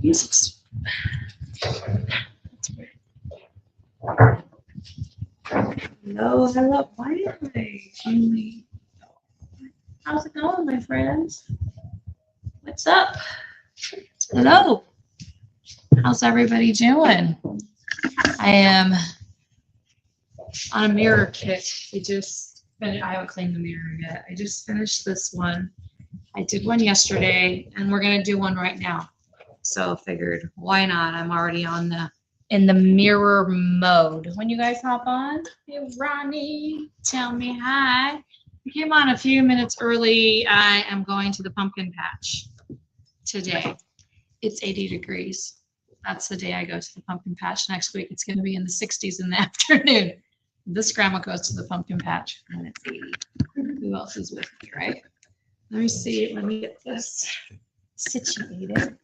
Jesus. Hello. Why am I only? How's it going, my friends? What's up? Hello. How's everybody doing? I am on a mirror kit. I haven't cleaned the mirror yet. I just finished this one. I did one yesterday, and we're gonna do one right now. So figured, why not? I'm already in the mirror mode. When you guys hop on, hey Ronnie, tell me hi. I came on a few minutes early. I am going to the pumpkin patch today. It's 80 degrees. That's the day I go to the pumpkin patch. Next week, it's going to be in the 60s in the afternoon. This grandma goes to the pumpkin patch, and it's 80. Who else is with me, right? Let me see. Let me get this situated.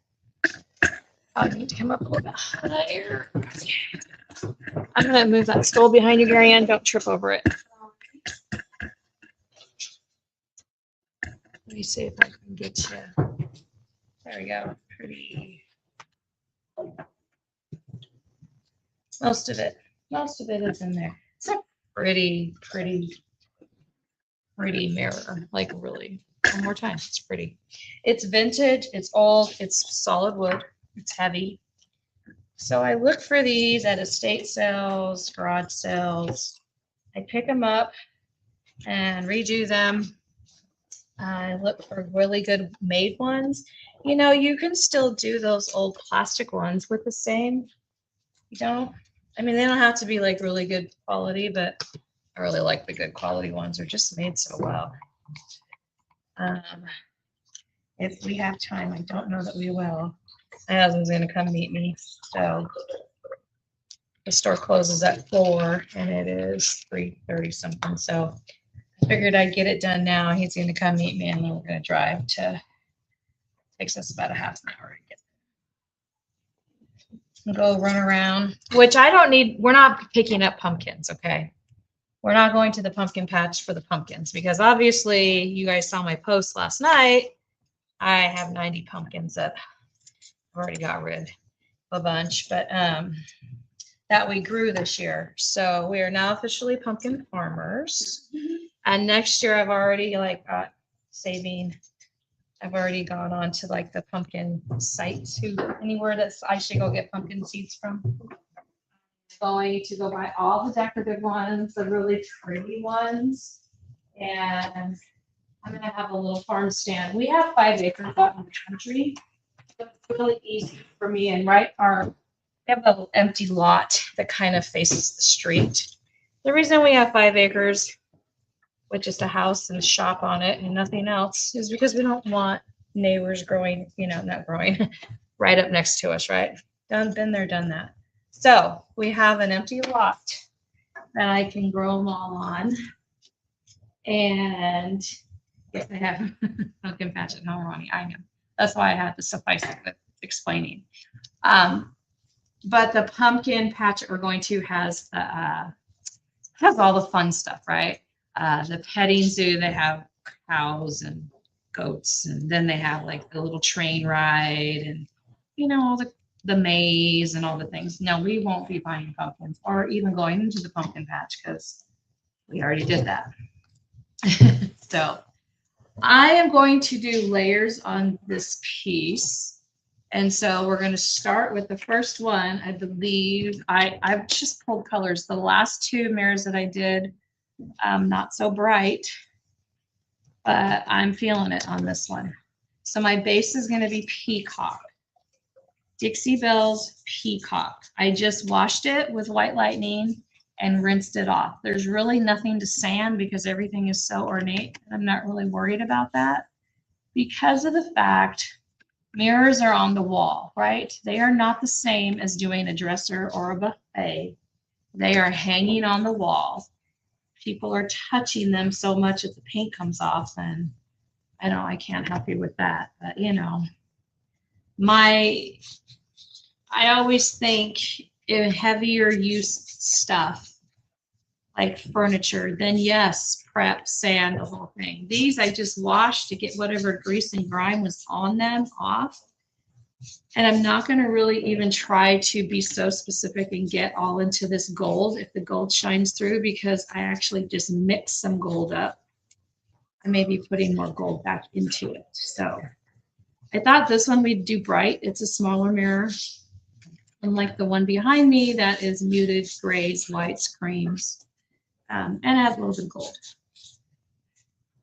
I need to come up a little bit higher. I'm going to move that stool behind you, Marianne. Don't trip over it. Let me see if I can get you. There we go. Pretty. Most of it is in there. It's a pretty mirror. Like really, one more time. It's pretty. It's vintage. It's old. It's solid wood. It's heavy. So I look for these at estate sales, garage sales. I pick them up and redo them. I look for really good made ones. You know, you can still do those old plastic ones with the same. You don't. I mean, they don't have to be like really good quality, but I really like the good quality ones. They're just made so well. If we have time, I don't know that we will. My husband's going to come meet me. So the store closes at 4 and it is 3:30 something. So I figured I'd get it done now. He's going to come meet me and then we're going to drive to, takes us about a half an hour to get there. Go run around, which I don't need. We're not picking up pumpkins. Okay. We're not going to the pumpkin patch for the pumpkins because obviously you guys saw my post last night. I have 90 pumpkins that I've already got rid of a bunch, but that we grew this year. So we are now officially pumpkin farmers. And next year I've already got saving. I've already gone on to like the pumpkin sites. Anywhere that I should go get pumpkin seeds from. Going to go buy all the decorative ones, the really pretty ones, and I'm gonna have a little farm stand. We have 5 acres out in the country. It's really easy for me, and we have an empty lot that kind of faces the street. The reason we have 5 acres with just a house and a shop on it and nothing else is because we don't want neighbors growing, not growing right up next to us, right? Been there, done that. So we have an empty lot that I can grow them all on. And yes, I have pumpkin patch at home, Ronnie. I know. That's why I had to suffice it with explaining. But the pumpkin patch that we're going to has all the fun stuff, right? The petting zoo, they have cows and goats, and then they have like the little train ride and all the maze and all the things. No, we won't be buying pumpkins or even going into the pumpkin patch because we already did that. So I am going to do layers on this piece. And so we're going to start with the first one. I believe I've just pulled colors. The last 2 mirrors that I did, not so bright, but I'm feeling it on this one. So my base is going to be peacock. Dixie Belle's Peacock. I just washed it with White Lightning and rinsed it off. There's really nothing to sand because everything is so ornate. I'm not really worried about that because of the fact mirrors are on the wall, right? They are not the same as doing a dresser or a buffet. They are hanging on the wall. People are touching them so much that the paint comes off, and I can't help you with that. But I always think in heavier use stuff like furniture, then yes, prep, sand, the whole thing. These I just washed to get whatever grease and grime was on them off. And I'm not going to really even try to be so specific and get all into this gold if the gold shines through, because I actually just mixed some gold up. I may be putting more gold back into it. So I thought this one we'd do bright. It's a smaller mirror. Unlike the one behind me that is muted grays, whites, creams, and has a little bit of gold.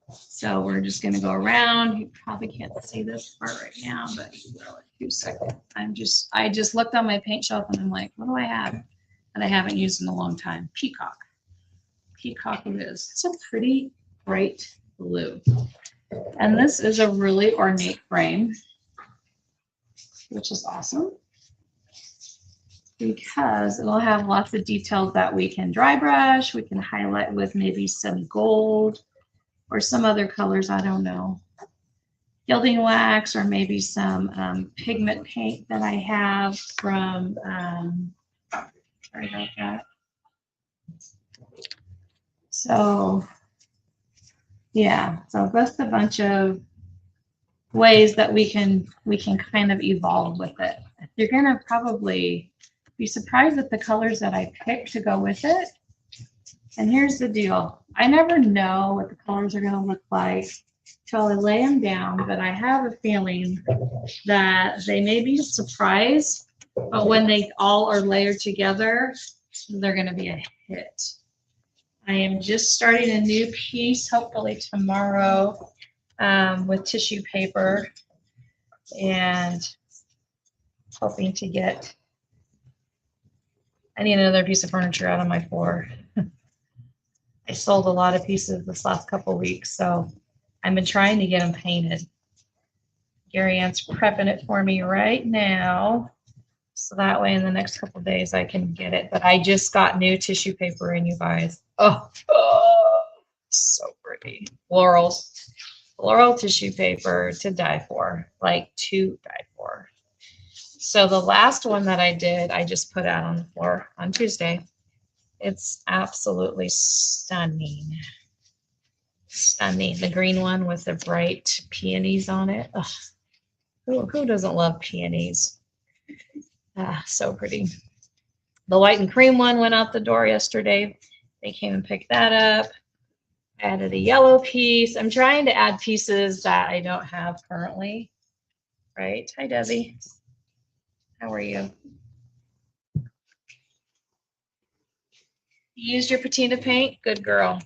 So we're just going to go around. You probably can't see this part right now, but you will in 2 seconds. I just looked on my paint shelf and I'm like, what do I have that I haven't used in a long time? Peacock. Peacock it is. It's a pretty bright blue. And this is a really ornate frame, which is awesome because it'll have lots of details that we can dry brush. We can highlight with maybe some gold or some other colors, I don't know. Gilding wax or maybe some pigment paint that I have from, sorry about that. So yeah, so that's a bunch of ways that we can kind of evolve with it. You're gonna probably be surprised at the colors that I picked to go with it. And here's the deal. I never know what the colors are gonna look like till I lay them down, but I have a feeling that they may be a surprise, but when they all are layered together, they're gonna be a hit. I am just starting a new piece, hopefully tomorrow, with tissue paper and hoping to get, I need another piece of furniture out on my floor. I sold a lot of pieces this last couple weeks, so I've been trying to get them painted. Gary Ann's prepping it for me right now, so that way in the next couple of days I can get it. But I just got new tissue paper in, you guys. Oh, so pretty. Floral tissue paper to die for, like to die for. So the last one that I did, I just put out on the floor on Tuesday. It's absolutely stunning. Stunning. The green one with the bright peonies on it. Ugh. Who doesn't love peonies? So pretty. The white and cream one went out the door yesterday. They came and picked that up. Added a yellow piece. I'm trying to add pieces that I don't have currently. Right? Hi, Debbie. How are you? You used your patina paint? Good girl.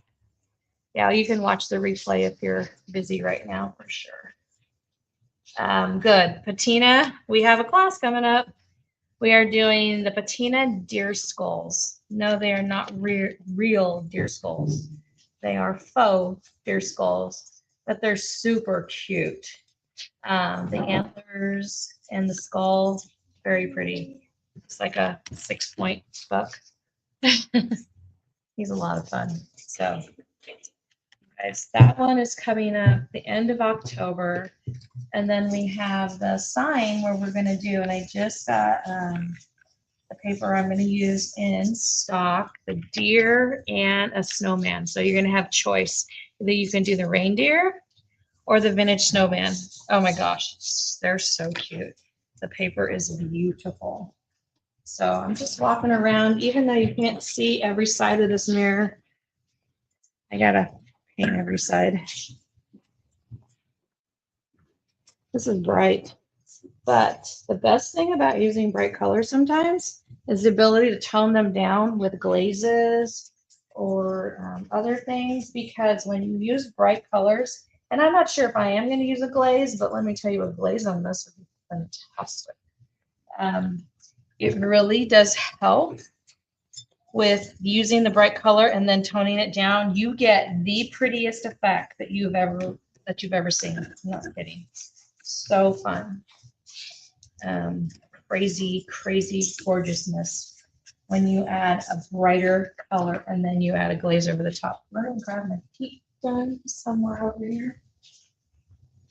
Yeah, you can watch the replay if you're busy right now for sure. Good. Patina, we have a class coming up. We are doing the patina deer skulls. No, they are not real deer skulls. They are faux deer skulls, but they're super cute. The antlers and the skull, very pretty. It's like a 6-point buck. He's a lot of fun. So, guys, that one is coming up the end of October. And then we have the sign where we're going to do, and I just got the paper I'm going to use in stock, the deer and a snowman. So you're going to have choice. Either you can do the reindeer or the vintage snowman. Oh my gosh, they're so cute. The paper is beautiful. So I'm just walking around, even though you can't see every side of this mirror. I gotta paint every side. This is bright. But the best thing about using bright colors sometimes is the ability to tone them down with glazes or other things, because when you use bright colors, and I'm not sure if I am going to use a glaze, but let me tell you, a glaze on this would be fantastic. It really does help with using the bright color and then toning it down. You get the prettiest effect that you've ever seen. I'm not kidding. So fun. Crazy gorgeousness when you add a brighter color and then you add a glaze over the top. Let me grab my heat gun somewhere over here.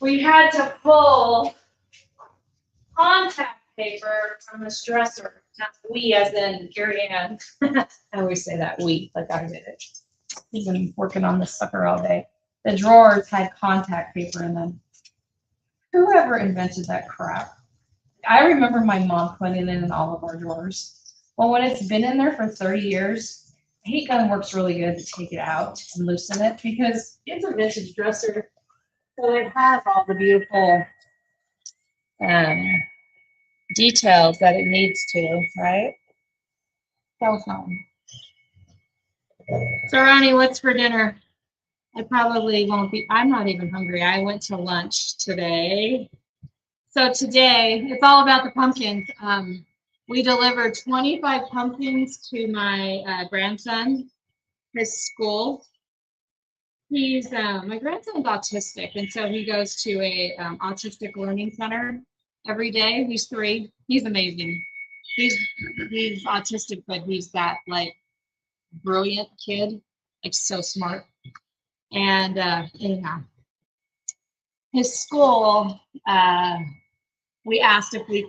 We had to pull contact paper from this dresser. Not we, as in Gary Ann. I always say that we, like I did it. He's been working on this sucker all day. The drawers had contact paper in them. Whoever invented that crap. I remember my mom putting it in all of our drawers. Well, when it's been in there for 30 years, a heat gun works really good to take it out and loosen it because it's a vintage dresser. So it has all the beautiful um, details that it needs to, right? So fun. So Ronnie, what's for dinner? I probably won't be, I'm not even hungry. I went to lunch today. So today, it's all about the pumpkins. We delivered 25 pumpkins to my grandson, his school. He's my grandson's autistic, and so he goes to a autistic learning center every day. He's 3. He's amazing. He's he's autistic, but he's that like brilliant kid, like so smart. And anyhow, his school. We asked if we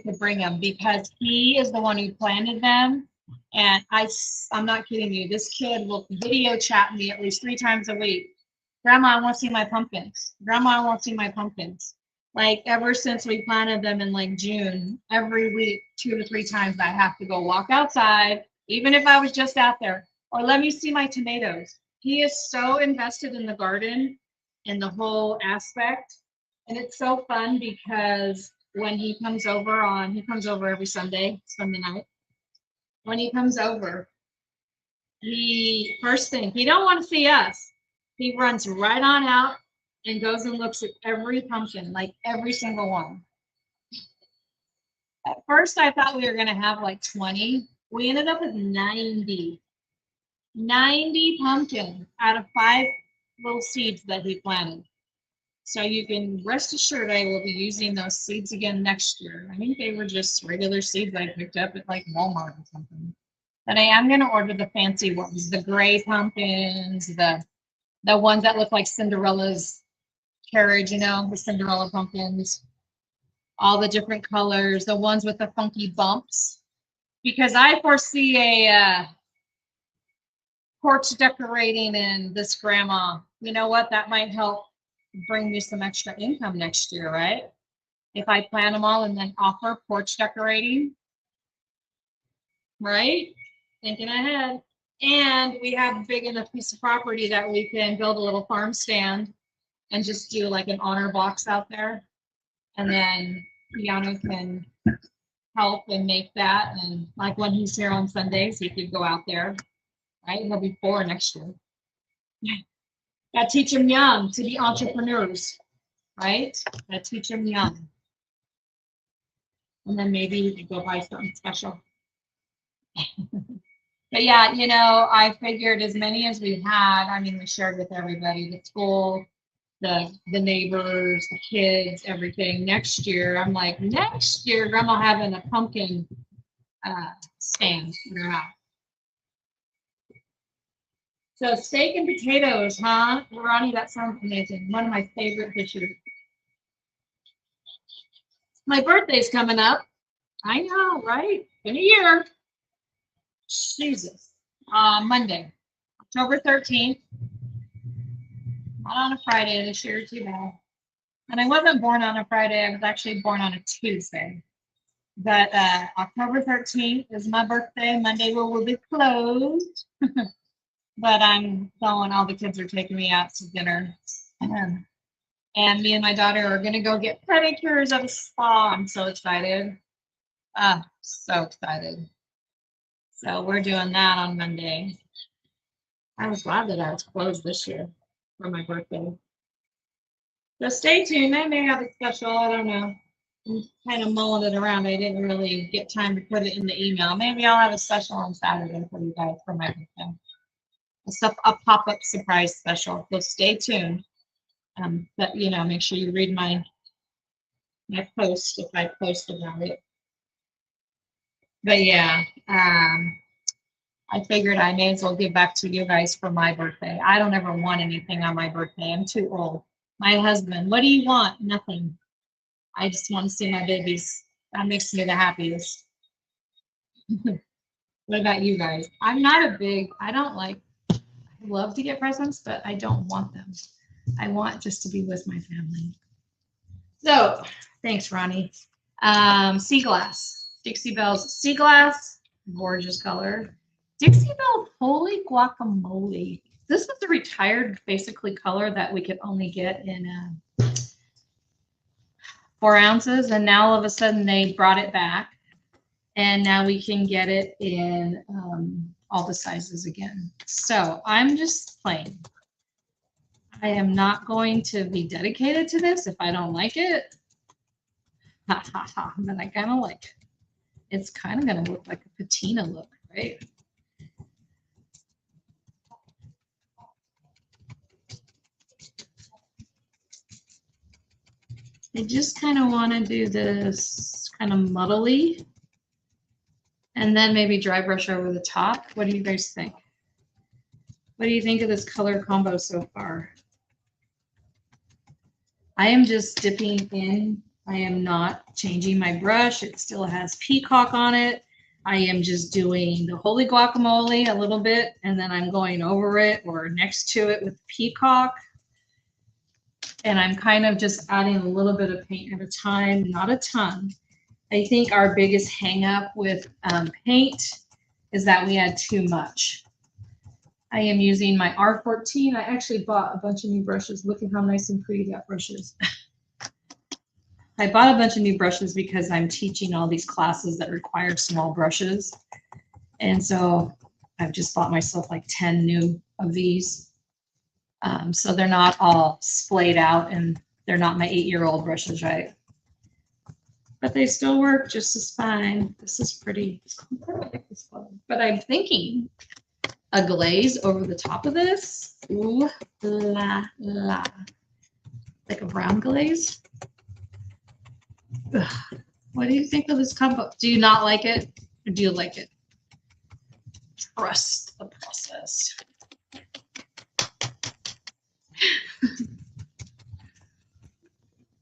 could bring him because he is the one who planted them. And I'm not kidding you. This kid will video chat me at least 3 times a week. Grandma, I want to see my pumpkins. Grandma, I want to see my pumpkins. Like ever since we planted them in like June, every week, 2 to 3 times, I have to go walk outside, even if I was just out there, or let me see my tomatoes. He is so invested in the garden and the whole aspect. And it's so fun because when he comes over every Sunday, Sunday night. When he comes over, first thing, he don't want to see us. He runs right on out and goes and looks at every pumpkin, like every single one. At first, I thought we were going to have like 20. We ended up with 90. 90 pumpkins out of 5 little seeds that he planted. So you can rest assured I will be using those seeds again next year. I think they were just regular seeds I picked up at like Walmart or something. But I am going to order the fancy ones, the gray pumpkins, the ones that look like Cinderella's carriage, the Cinderella pumpkins, all the different colors, the ones with the funky bumps. Because I foresee a porch decorating and this grandma, you know what, that might help bring me some extra income next year, right? If I plant them all and then offer porch decorating, right? Thinking ahead. And we have a big enough piece of property that we can build a little farm stand and just do like an honor box out there. And then Piano can help and make that. And like when he's here on Sundays, he could go out there, right? He'll be 4 next year. Got to teach them young to be entrepreneurs, right? Got to teach them young. And then maybe you could go buy something special. But yeah, I figured as many as we had, I mean, we shared with everybody, the school, the neighbors, the kids, everything. Next year, I'm like, next year, Grandma having a pumpkin stand in her house. So steak and potatoes, huh? Ronnie, that sounds amazing. One of my favorite dishes. My birthday's coming up. I know, right? In a year. Jesus. Monday, October 13th. Not on a Friday this year, too bad. And I wasn't born on a Friday. I was actually born on a Tuesday. But October 13th is my birthday. Monday will be closed. But I'm going, all the kids are taking me out to dinner. And me and my daughter are going to go get pedicures at a spa. I'm so excited. So excited. So we're doing that on Monday. I was glad that I was closed this year for my birthday. So stay tuned. I may have a special. I don't know. I'm kind of mulling it around. I didn't really get time to put it in the email. Maybe I'll have a special on Saturday for you guys for my birthday. A pop-up surprise special. So stay tuned. But make sure you read my post if I post about it. But yeah, I figured I may as well give back to you guys for my birthday. I don't ever want anything on my birthday. I'm too old. My husband, what do you want? Nothing. I just want to see my babies. That makes me the happiest. What about you guys? I'm not a big, I love to get presents, but I don't want them. I want just to be with my family. So thanks, Ronnie. Sea glass. Dixie Belle's sea glass. Gorgeous color. Dixie Belle Holy Guacamole. This was the retired, basically, color that we could only get in 4 ounces. And now all of a sudden they brought it back. And now we can get it in all the sizes again. So I'm just playing. I am not going to be dedicated to this if I don't like it. Ha ha ha, but I kind of like it. It's kind of going to look like a patina look, right? I just kind of want to do this kind of muddly and then maybe dry brush over the top. What do you guys think? What do you think of this color combo so far? I am just dipping in. I am not changing my brush. It still has peacock on it. I am just doing the Holy Guacamole a little bit, and then I'm going over it or next to it with peacock. And I'm kind of just adding a little bit of paint at a time, not a ton. I think our biggest hang up with paint is that we add too much. I am using my R14. I actually bought a bunch of new brushes. Look at how nice and pretty that brush is. I bought a bunch of new brushes because I'm teaching all these classes that require small brushes. And so I've just bought myself like 10 new of these. So they're not all splayed out and they're not my 8-year-old brushes, right? But they still work just as fine. This is pretty. But I'm thinking a glaze over the top of this. Ooh la la. Like a brown glaze. Ugh. What do you think of this combo? Do you not like it? Or do you like it? Trust the process.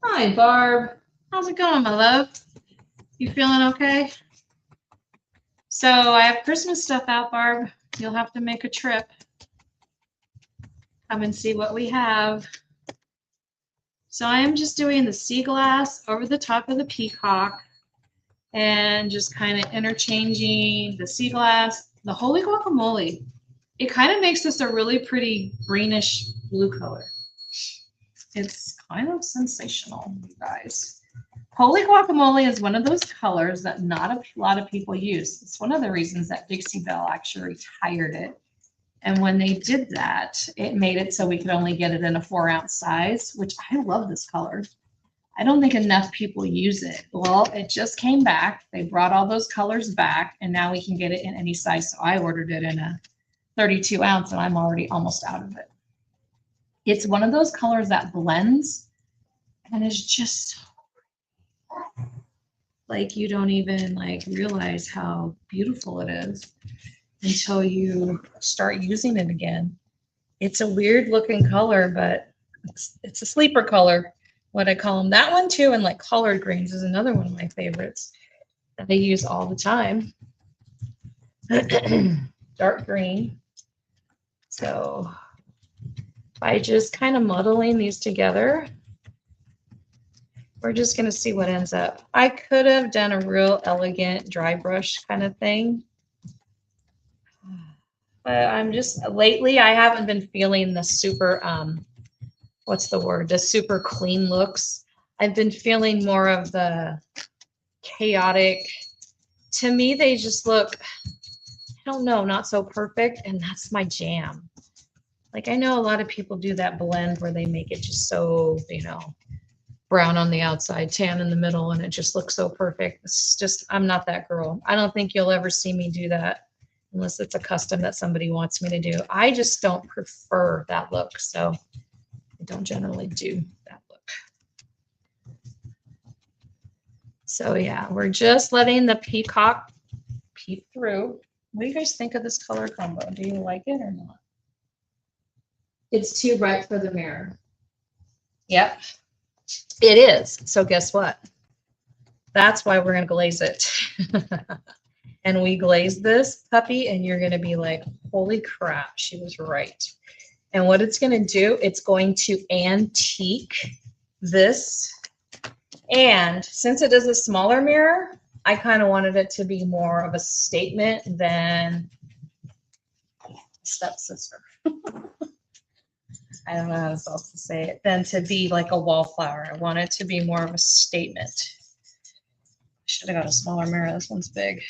Hi, Barb. How's it going, my love? You feeling okay? So I have Christmas stuff out, Barb. You'll have to make a trip. Come and see what we have. So I am just doing the sea glass over the top of the peacock and just kind of interchanging the sea glass, the Holy Guacamole. It kind of makes this a really pretty greenish blue color. It's kind of sensational, you guys. Holy Guacamole is one of those colors that not a lot of people use. It's one of the reasons that Dixie Belle actually retired it. And when they did that, it made it so we could only get it in a 4-ounce size, which I love this color. I don't think enough people use it. Well, it just came back. They brought all those colors back, and now we can get it in any size. So I ordered it in a 32 ounce, and I'm already almost out of it. It's one of those colors that blends, and it's just like you don't even like realize how beautiful it is until you start using it again. It's a weird looking color, but it's a sleeper color, what I call them. That one too, and like collard greens is another one of my favorites that I use all the time. Dark green. So by just kind of muddling these together, we're just going to see what ends up. I could have done a real elegant dry brush kind of thing. But I'm just, lately, I haven't been feeling the super, what's the word? The super clean looks. I've been feeling more of the chaotic. To me, they just look, I don't know, not so perfect. And that's my jam. Like, I know a lot of people do that blend where they make it just so, you know, brown on the outside, tan in the middle, and it just looks so perfect. It's just, I'm not that girl. I don't think you'll ever see me do that unless it's a custom that somebody wants me to do. I just don't prefer that look, so I don't generally do that look. So yeah, we're just letting the peacock peek through. What do you guys think of this color combo? Do you like it or not? It's too bright for the mirror. Yep, it is. So guess what? That's why we're going to glaze it. And we glaze this puppy, and you're going to be like, holy crap, she was right. And what it's going to do, it's going to antique this And since it is a smaller mirror, I kind of wanted it to be more of a statement than stepsister. I don't know how else to say it, than to be like a wallflower. I want it to be more of a statement. Should have got a smaller mirror. This one's big.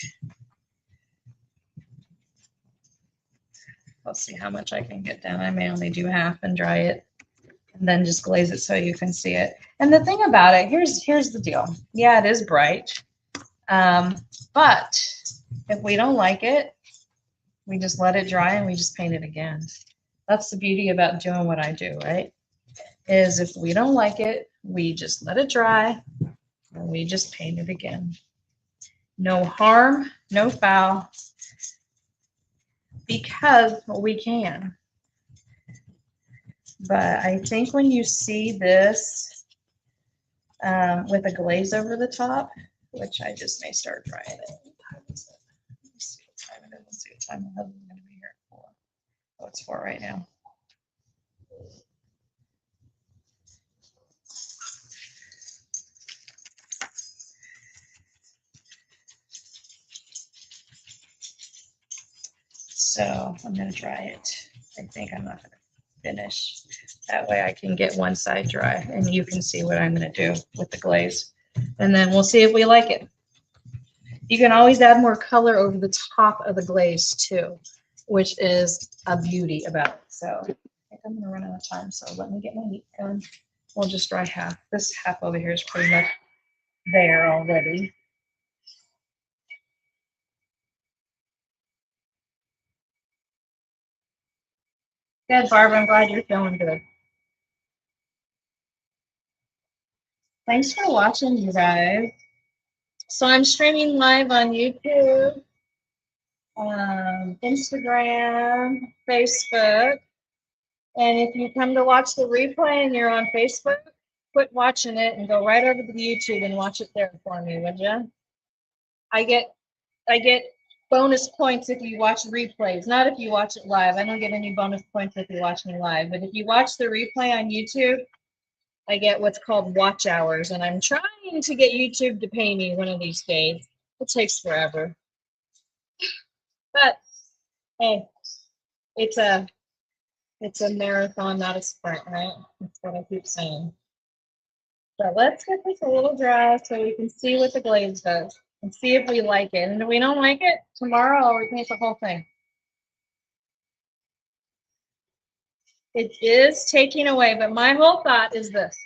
Let's see how much I can get down. I may only do half and dry it and then just glaze it so you can see it. And the thing about it, here's the deal. Yeah, it is bright. But if we don't like it, we just let it dry and we just paint it again. That's the beauty about doing what I do, right? Is if we don't like it, we just let it dry and we just paint it again. No harm, no foul, because we can. But I think when you see this with a glaze over the top, which I just may start drying it. Let's see what time it is. Let's see what time my husband's going to be here for. Oh, it's 4 right now. So I'm going to dry it. I think I'm not going to finish. That way I can get one side dry and you can see what I'm going to do with the glaze. And then we'll see if we like it. You can always add more color over the top of the glaze too, which is a beauty about it. So I think I'm going to run out of time. So let me get my heat gun. We'll just dry half. This half over here is pretty much there already. Good, Barbara. I'm glad you're feeling good. Thanks for watching, you guys. So I'm streaming live on YouTube, Instagram, Facebook. And if you come to watch the replay and you're on Facebook, quit watching it and go right over to the YouTube and watch it there for me, would you? I get bonus points if you watch replays, not if you watch it live. I don't get any bonus points if you watch me live, but if you watch the replay on YouTube, I get what's called watch hours, and I'm trying to get YouTube to pay me one of these days. It takes forever, but hey, it's a marathon, not a sprint, right? That's what I keep saying. So let's get this a little dry so we can see what the glaze does and see if we like it. And if we don't like it, tomorrow I'll repaint the whole thing. It is taking away, but my whole thought is this.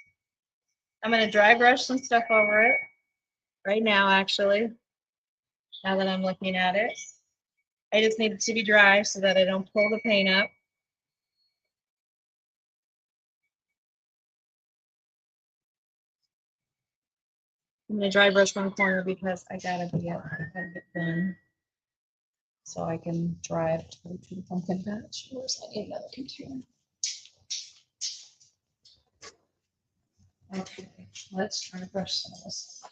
I'm going to dry brush some stuff over it right now, actually, now that I'm looking at it. I just need it to be dry so that I don't pull the paint up. I'm going to dry brush one corner because I got to get done so I can dry it to the pumpkin patch. Where's I need another container. Okay, let's try to brush some of this.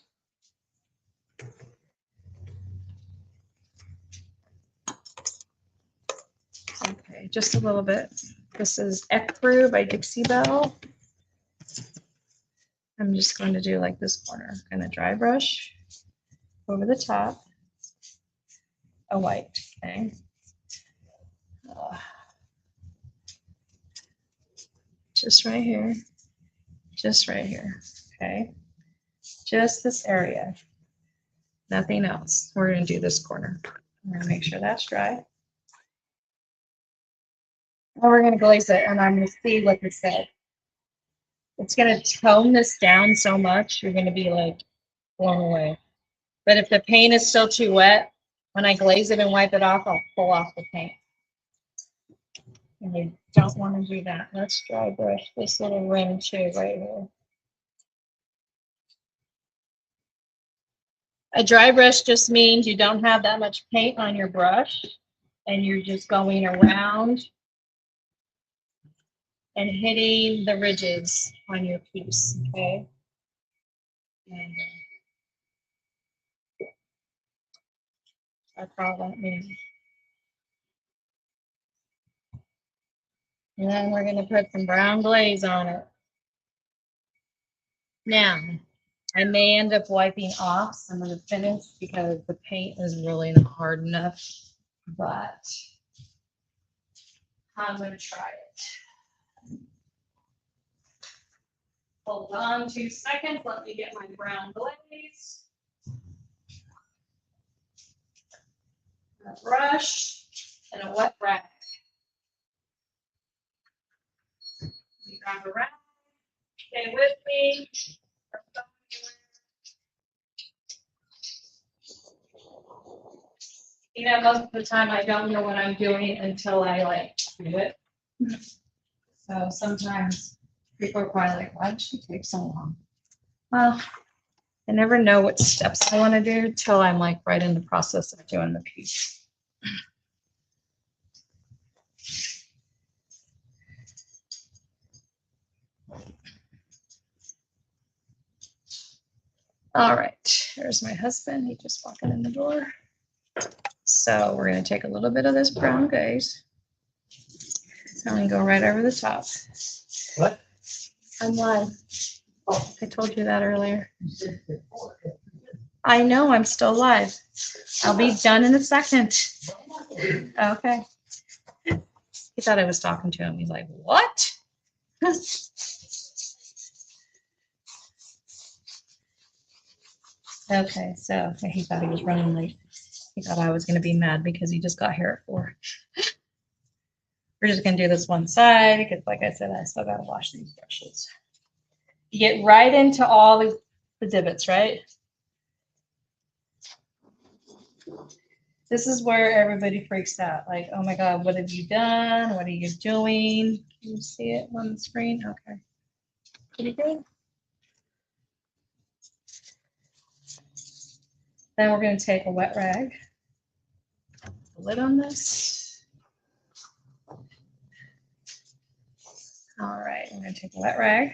Okay, just a little bit. This is Ecru by Dixie Belle. I'm just going to do like this corner. I'm going to dry brush over the top a white. Okay. Just right here. Just right here. Okay. Just this area. Nothing else. We're going to do this corner. I'm going to make sure that's dry. Now we're going to glaze it, and I'm going to see what this says. It's going to tone this down so much, you're going to be like blown away. But if the paint is still too wet, when I glaze it and wipe it off, I'll pull off the paint. And you don't want to do that. Let's dry brush this little rim too right here. A dry brush just means you don't have that much paint on your brush and you're just going around and hitting the ridges on your piece, okay? And that's all that means. And then we're going to put some brown glaze on it. Now, I may end up wiping off some of the finish because the paint is really not hard enough, but I'm going to try it. Hold on 2 seconds. Let me get my brown glaze. A brush and a wet rag. Let me grab a rag. Stay with me. You know, most of the time I don't know what I'm doing until I like do it. So sometimes people are probably like, why did she take so long? Well, I never know what steps I want to do till I'm like right in the process of doing the piece. All right, there's my husband. He just walked in the door. So we're going to take a little bit of this brown glaze. I'm going to go right over the top. What? I'm live. Oh, I told you that earlier. I know, I'm still live. I'll be done in a second. Okay. He thought I was talking to him. He's like, what? Okay, so he thought he was running late. He thought I was going to be mad because he just got here at 4. We're just going to do this one side because, like I said, I still got to wash these brushes. You get right into all the divots, right? This is where everybody freaks out. Like, oh my God, what have you done? What are you doing? Can you see it on the screen? Okay. Pretty good. Then we're going to take a wet rag, put the lid on this. All right, we're going to take a wet rag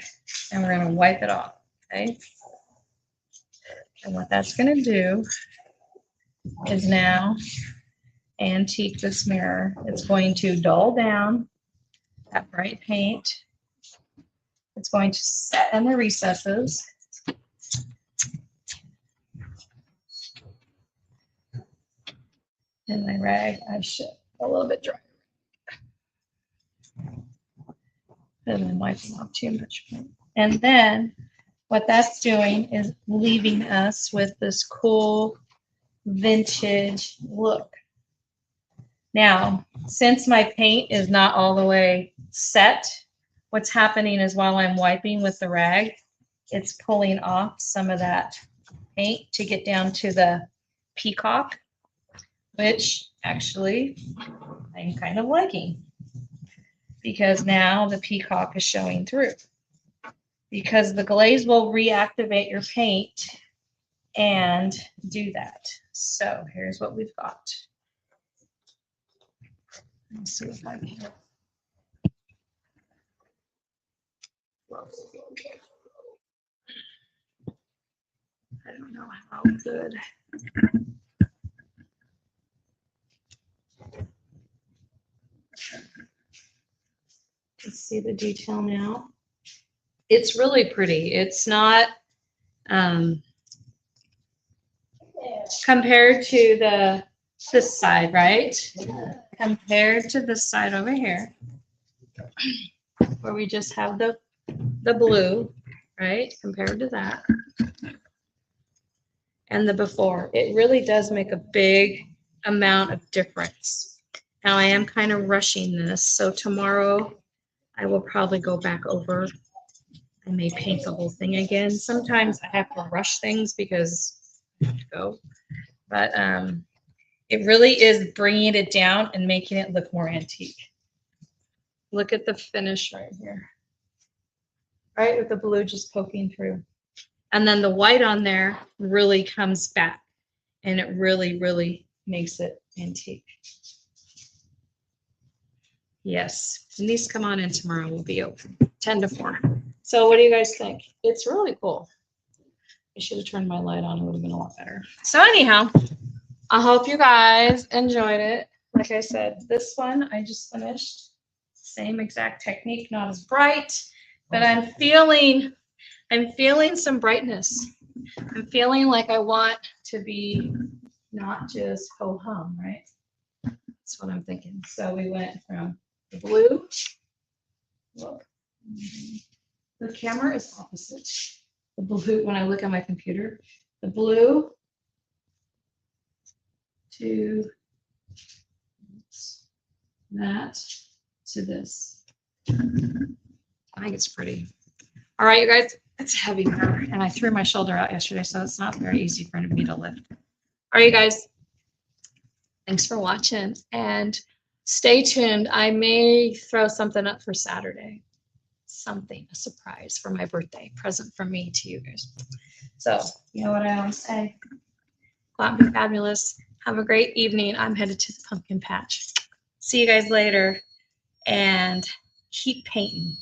and we're going to wipe it off, okay? And what that's going to do is now antique this mirror. It's going to dull down that bright paint. It's going to set in the recesses. And my rag, I should a little bit dry. And then wiping off too much paint. And then what that's doing is leaving us with this cool vintage look. Now, since my paint is not all the way set, what's happening is while I'm wiping with the rag, it's pulling off some of that paint to get down to the peacock, which actually I'm kind of liking because now the peacock is showing through. Because the glaze will reactivate your paint and do that. So here's what we've got. Let's see if I can. I don't know how good. Let's see the detail now. It's really pretty. It's not compared to this side, right? Compared to this side over here, where we just have the blue, right? Compared to that. And the before, it really does make a big amount of difference. Now I am kind of rushing this, so tomorrow I will probably go back over. I may paint the whole thing again. Sometimes I have to rush things because I have to go, but it really is bringing it down and making it look more antique. Look at the finish right here, right, with the blue just poking through. And then the white on there really comes back and it really, really makes it antique. Yes, Denise, come on in tomorrow. We'll be open 10 to 4. So what do you guys think? It's really cool. I should have turned my light on. It would have been a lot better. So anyhow, I hope you guys enjoyed it. Like I said, this one I just finished. Same exact technique, not as bright, but I'm feeling some brightness. I'm feeling like I want to be not just ho hum, right? That's what I'm thinking. So we went from the blue. Look, the camera is opposite. The blue, when I look at my computer, the blue to that to this. I think it's pretty. All right, you guys, it's heavy here, and I threw my shoulder out yesterday, so it's not very easy for me to lift. All right, you guys, thanks for watching, and stay tuned. I may throw something up for Saturday. Something, a surprise for my birthday, present from me to you guys. So, you know what I always say? Go out and be fabulous. Have a great evening. I'm headed to the pumpkin patch. See you guys later, and keep painting.